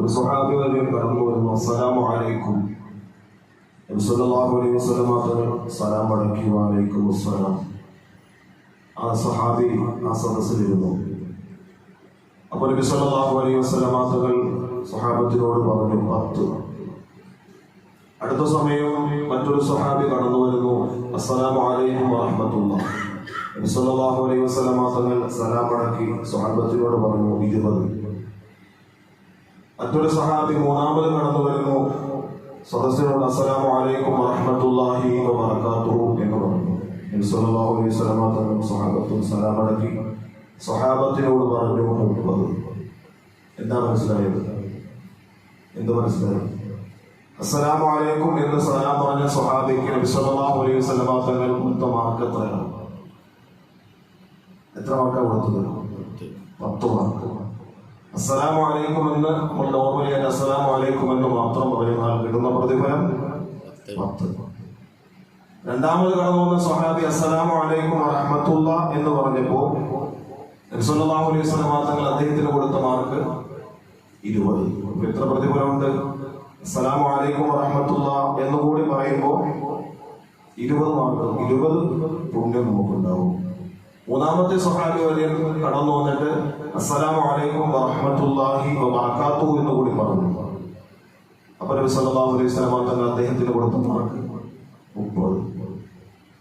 ഒരു സ്വഹാബി വരെയും കടന്നു വരുന്നു. അസ്സലാമു അലൈക്കും. നബി സല്ലല്ലാഹു അലൈഹി വസല്ലം തങ്ങൾ സലാം മടക്കി വഅലൈക്കും അസ്സലാം. ആ സ്വഹാബി ആ സദസ്സിലിരുന്നു. അപ്പോൾ നബി സല്ലല്ലാഹു അലൈഹി വസല്ലം തങ്ങൾ സ്വഹാബത്തിനോട് പറഞ്ഞു 10. അടുത്ത സമയം മറ്റൊരു സ്വഹാബി കടന്നു വരുന്നു. അസ്സലാമു അലൈക്കും വറഹ്മത്തുള്ളാഹി. നബി സല്ലല്ലാഹു അലൈഹി വസല്ലം തങ്ങൾ സലാം മടക്കി സ്വഹാബത്തിനോട് പറഞ്ഞു 20. മറ്റൊരു സഹാബി മൂന്നാമത് കടന്നു വരുന്നു. സദസ്സിനോട് അസ്സലാമു അലൈക്കും വറഹ്മത്തുള്ളാഹി വബറകാതുഹു എന്ന് പറഞ്ഞു. നബി സല്ലല്ലാഹു അലൈഹി വസല്ലം തങ്ങൾ സ്വഹാബത്തും സലാം മടക്കി സ്വഹാബത്തിനോട് പറഞ്ഞു 30. എന്താ മനസ്സിലായത്? എന്ത് മനസ്സിലായത്? അസ്സലാമു അലൈക്കും എന്ന് സലാം പറഞ്ഞ സ്വഹാബിക്ക് നബി സല്ലല്ലാഹു അലൈഹി വസല്ലം തങ്ങൾ കൊടുത്ത മാർക്ക് എത്രയാണ്? എത്ര മാർക്കാണ് കൊടുത്തത്? 10 മാർക്ക്. അസ്സലാമു അലൈക്കും എന്ന് നമ്മൾ നോർമലി അസ്സലാമു അലൈക്കും എന്ന് മാത്രം പറഞ്ഞാൽ കിട്ടുന്ന പ്രതിഫലം 10. രണ്ടാമത് കടന്നു വന്ന സ്വഹാബി അസ്സലാമു അലൈക്കും വറഹ്മത്തുള്ളാഹി എന്ന് പറഞ്ഞപ്പോൾ നബി സല്ലല്ലാഹു അലൈഹി വസല്ലം തങ്ങൾ അദ്ദേഹത്തിന് കൊടുത്ത മാർക്ക് 20. എത്ര പ്രതിഫലമുണ്ട്? അസ്സലാമു അലൈക്കും വറഹ്മത്തുള്ളാഹി എന്ന് കൂടി പറയുമ്പോൾ 20 മാർക്ക്, 20 പുണ്യം നമുക്കുണ്ടാവും. മൂന്നാമത്തെ സ്വഹാബി വരെ കടന്നു വന്നിട്ട് അസ്സലാമു അലൈക്കും വറഹ്മത്തുള്ളാഹി വബറകാതുഹു എന്ന് കൂടി പറഞ്ഞു. അപ്പോൾ നബി സല്ലല്ലാഹു അലൈഹി വസല്ലം തങ്ങൾ അദ്ദേഹത്തിന് കൊടുത്ത മാർക്ക് 30.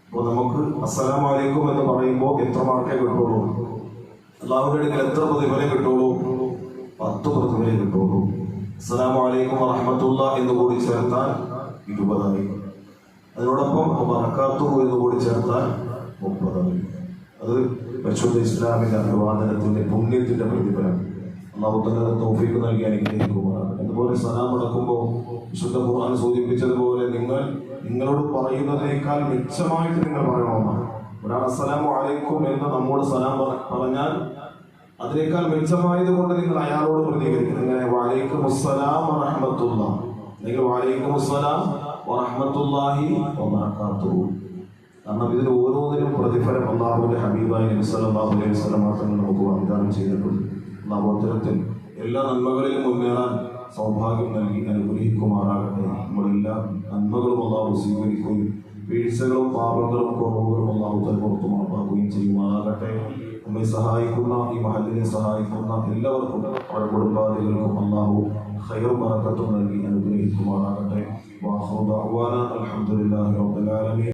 അപ്പോൾ നമുക്ക് അസ്സലാമു അലൈക്കും എന്ന് പറയുമ്പോൾ എത്ര മാർക്കേ കിട്ടുള്ളൂ? അല്ലാഹുവിന്റെ അടുക്കൽ എത്ര പ്രതിഫലം കിട്ടുള്ളൂ? 10 പ്രതിഫലം കിട്ടുള്ളൂ. അസ്സലാമു അലൈക്കും വറഹ്മത്തുള്ളാഹി എന്ന് കൂടി ചേർത്താൽ 20. അതിനോടൊപ്പം വബറകാതുഹു എന്ന് കൂടി ചേർത്താൽ 30. അത് പരിശുദ്ധ ഇസ്ലാമിന്റെ അഭിവാദനത്തിന്റെ പുണ്യത്തിന്റെ പ്രതിഫലം. അല്ലാഹു തആല തൗഫീഖ് നൽകി അനുഗ്രഹിക്കുമാറാകട്ടെ. അതുപോലെ സലാം അടക്കുമ്പോൾ വിശുദ്ധ ഖുർആൻ സൂചിപ്പിച്ചതുപോലെ നിങ്ങളോട് പറയുന്നതിനേക്കാൾ മെച്ചമായിട്ട് നിങ്ങൾ പറയണമെന്നാണ്. ഒരാൾ അസ്സലാമു അലൈക്കും എന്ന് നമ്മോട് സലാം പറഞ്ഞാൽ അതിനേക്കാൾ മെച്ചമായത് കൊണ്ട് നിങ്ങൾ അയാളോട് പ്രതികരിക്കണം. ഇങ്ങനെ വഅലൈക്കും അസ്സലാം വറഹ്മത്തുള്ളാഹി, അല്ലെങ്കിൽ വഅലൈക്കും അസ്സലാം വറഹ്മത്തുള്ളാഹി വബറകാതുഹു. കാരണം ഇതിൽ ഓരോന്നിനും പ്രതിഫലം അല്ലാഹുവിന്റെ ഹബീബായ നബി സല്ലല്ലാഹു അലൈഹി വസല്ലം തങ്ങൾ നമുക്ക് വാഗ്ദാനം ചെയ്തിട്ടുണ്ട്. അല്ലാഹു അത്തരത്തിൽ എല്ലാ നന്മകളിലും മുന്നേറാൻ സൗഭാഗ്യം നൽകി അനുഗ്രഹിക്കുമാറാകട്ടെ. നമ്മളെല്ലാ നന്മകളും അല്ലാഹു സ്വീകരിക്കുകയും വീഴ്ചകളും പാപങ്ങളും കുറവുകളും അല്ലാഹു പുറത്തു മാപ്പാക്കുകയും ചെയ്യുമാറാകട്ടെ. നമ്മെ സഹായിക്കുന്ന ഈ മഹല്ലിനെ സഹായിക്കുന്ന എല്ലാവർക്കും അവരുടെ കുടുംബാദികൾക്കും അല്ലാഹു ഖൈറും ബറക്കത്തും നൽകി അനുഗ്രഹിക്കുമാറാകട്ടെ. വആഖിറു ദഅ്വാനാ അൽഹംദുലില്ലാഹി റബ്ബിൽ ആലമീൻ.